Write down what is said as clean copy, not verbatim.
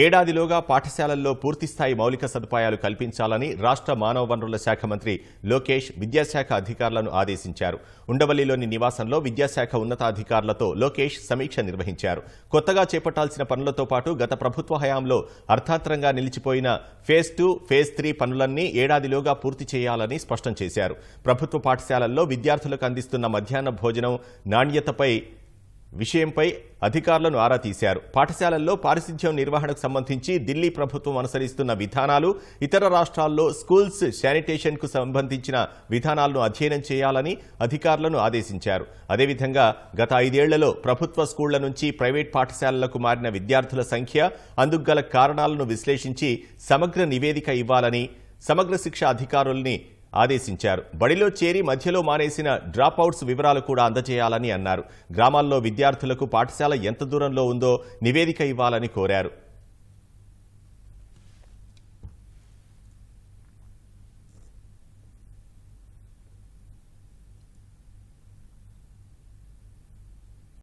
ఏడాదిలోగా పాఠశాలల్లో పూర్తిస్థాయి మౌలిక సదుపాయాలు కల్పించాలని రాష్ట్ర మానవ వనరుల శాఖ మంత్రి లోకేష్ విద్యాశాఖ అధికారులను ఆదేశించారు. ఉండవల్లిలోని నివాసంలో విద్యాశాఖ ఉన్నతాధికారులతో లోకేష్ సమీక్ష నిర్వహించారు. కొత్తగా చేపట్టాల్సిన పనులతో పాటు గత ప్రభుత్వ హయాంలో అర్థాంతరంగా నిలిచిపోయిన ఫేజ్ 2, ఫేజ్ 3 పనులన్నీ ఏడాదిలోగా పూర్తి చేయాలని స్పష్టం చేశారు. ప్రభుత్వ పాఠశాలల్లో విద్యార్థులకు అందిస్తున్న మధ్యాహ్న భోజనం నాణ్యతపై విషయంపై అధికారులను ఆరా తీశారు. పాఠశాలల్లో పారిశుధ్యం నిర్వహణకు సంబంధించి ఢిల్లీ ప్రభుత్వం అనుసరిస్తున్న విధానాలు, ఇతర రాష్ట్రాల్లో స్కూల్స్ శానిటేషన్కు సంబంధించిన విధానాలను అధ్యయనం చేయాలని అధికారులను ఆదేశించారు. అదేవిధంగా గత 5 ఏళ్లలో ప్రభుత్వ స్కూళ్ల నుంచి ప్రైవేట్ పాఠశాలలకు మారిన విద్యార్థుల సంఖ్య, అందుకు గల కారణాలను విశ్లేషించి సమగ్ర నివేదిక ఇవ్వాలని సమగ్ర శిక్ష అధికారుల్ని ఆదేశించారు. బడిలో చేరి మధ్యలో మానేసిన డ్రాప్అవుట్స్ వివరాలు కూడా అందజేయాలని అన్నారు. గ్రామాల్లో విద్యార్థులకు పాఠశాల ఎంత దూరంలో ఉందో నివేదిక ఇవ్వాలని కోరారు.